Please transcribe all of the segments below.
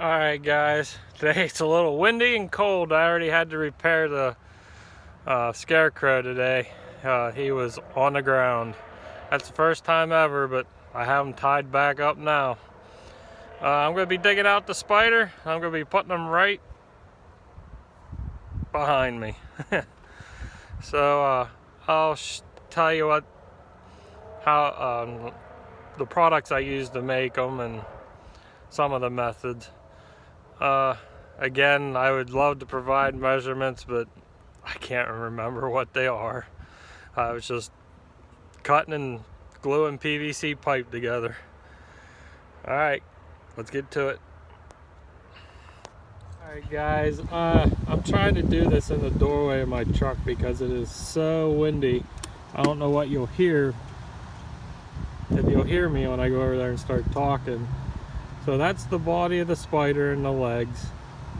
Alright guys, today it's a little windy and cold. I already had to repair the scarecrow today. He was on the ground. That's the first time ever, but I have him tied back up now. I'm going to be digging out the spider. I'm going to be putting him right behind me. So I'll tell you how the products I use to make them and some of the methods. Again, I would love to provide measurements, but I can't remember what they are. I was just cutting and gluing PVC pipe together. Alright, let's get to it. Alright guys, I'm trying to do this in the doorway of my truck because it is so windy. I don't know what you'll hear, if you'll hear me when I go over there and start talking. So that's the body of the spider and the legs.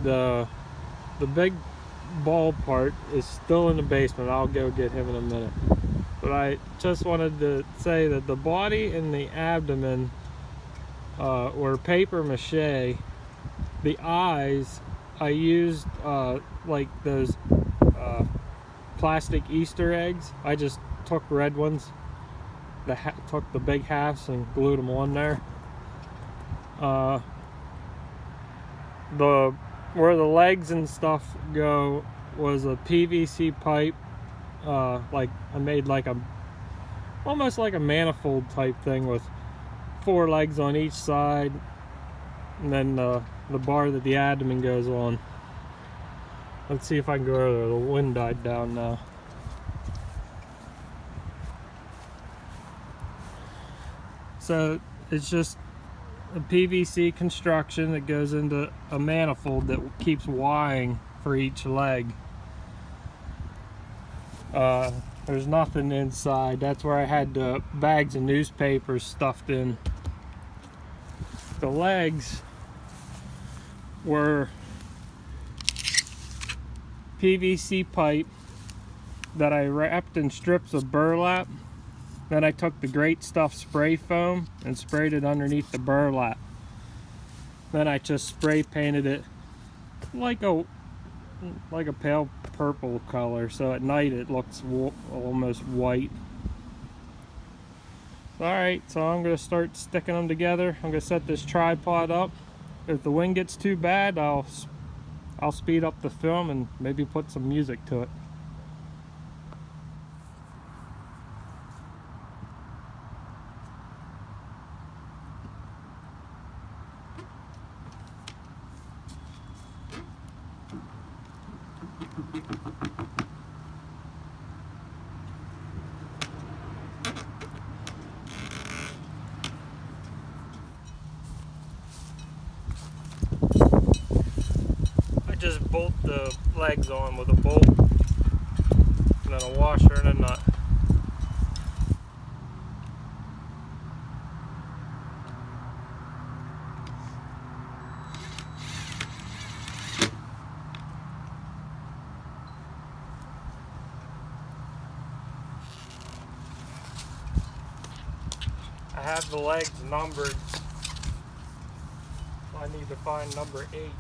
The big ball part is still in the basement. I'll go get him in a minute. But I just wanted to say that the body and the abdomen were paper mache. The eyes, I used like those plastic Easter eggs. I just took red ones, took the big halves and glued them on there. Where the legs and stuff go was a PVC pipe. Like I made like almost like a manifold type thing with 4 legs on each side, and then the bar that the abdomen goes on. Let's see if I can go over there. The wind died down now. So it's just a PVC construction that goes into a manifold that keeps wiring for each leg. There's nothing inside. That's where I had the bags of newspapers stuffed in. The legs were PVC pipe that I wrapped in strips of burlap. Then I took the Great Stuff spray foam and sprayed it underneath the burlap. Then I just spray painted it like a pale purple color, so at night it looks almost white. Alright, so I'm going to start sticking them together. I'm going to set this tripod up. If the wind gets too bad, I'll speed up the film and maybe put some music to it. I just bolt the legs on with a bolt, and then a washer and a nut. I have the legs numbered, so I need to find number 8.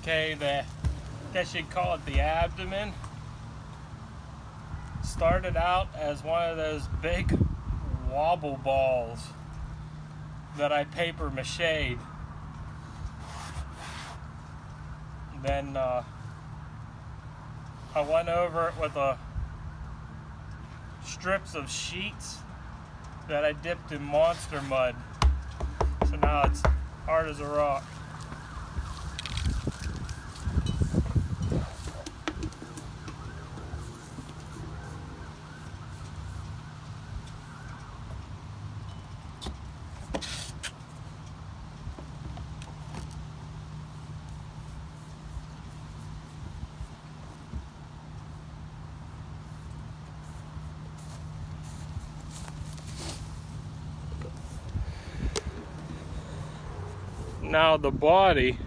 Okay, I guess you'd call it the abdomen. Started out as one of those big wobble balls that I paper mache'd. Then I went over it with strips of sheets that I dipped in monster mud. So now it's hard as a rock. Now the body,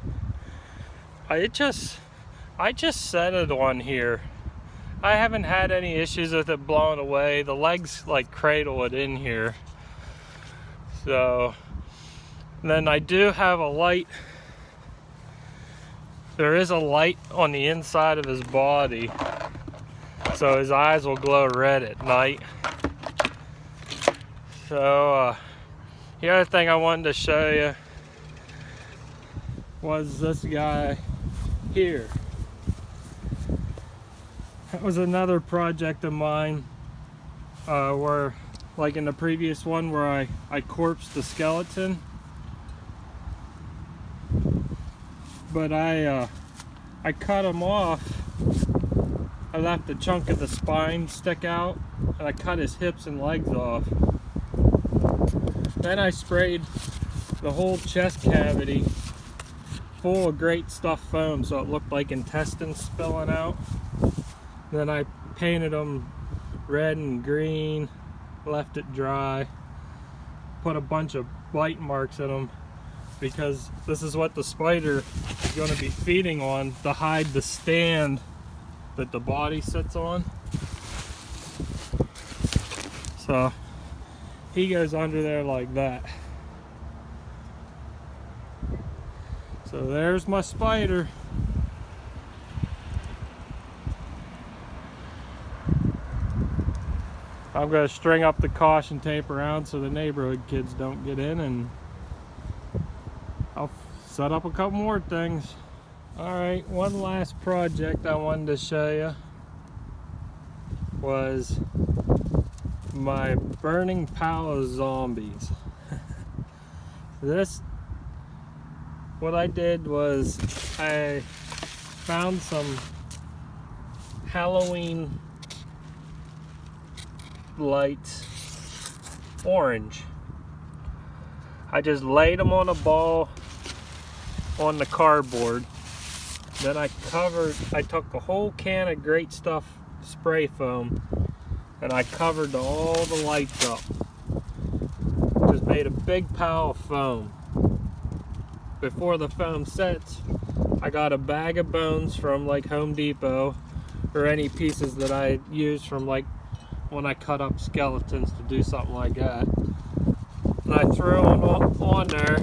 I just set it on here. I haven't had any issues with it blowing away. The legs like cradle it in here. So then I do have a light. There is a light on the inside of his body, so his eyes will glow red at night. So the other thing I wanted to show you was this guy here. That was another project of mine where, like in the previous one, where I corpsed the skeleton. But I cut him off. I left a chunk of the spine stick out, and I cut his hips and legs off. Then I sprayed the whole chest cavity full of great stuff foam so it looked like intestines spilling out. Then I painted them red and green, left it dry, put a bunch of bite marks in them because this is what the spider is going to be feeding on to hide the stand that the body sits on. So he goes under there like that. So there's my spider. I'm going to string up the caution tape around so the neighborhood kids don't get in, and I'll set up a couple more things. Alright, one last project I wanted to show you was my burning pile of zombies. What I did was I found some Halloween lights, orange. I just laid them on a ball on the cardboard. Then I took a whole can of Great Stuff spray foam and I covered all the lights up. Just made a big pile of foam. Before the foam sets, I got a bag of bones from like Home Depot, or any pieces that I use from like when I cut up skeletons to do something like that. And I threw them on there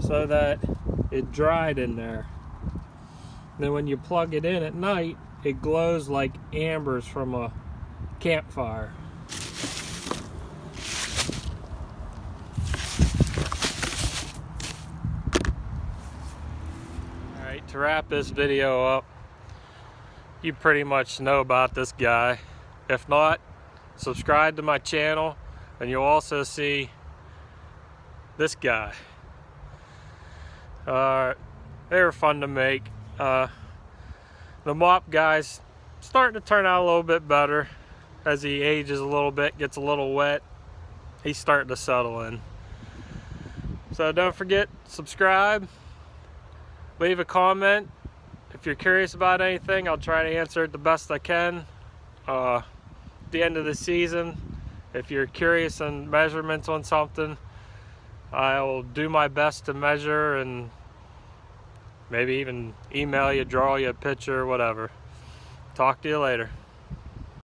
so that it dried in there. Then when you plug it in at night, it glows like ambers from a campfire. Alright, to wrap this video up, you pretty much know about this guy. If not, subscribe to my channel and you'll also see this guy. They were fun to make. The mop guy's starting to turn out a little bit better as he ages a little bit, gets a little wet. He's starting to settle in. So don't forget, subscribe, leave a comment. If you're curious about anything, I'll try to answer it the best I can. At the end of the season, if you're curious on measurements on something, I'll do my best to measure and maybe even email you, draw you a picture, whatever. Talk to you later.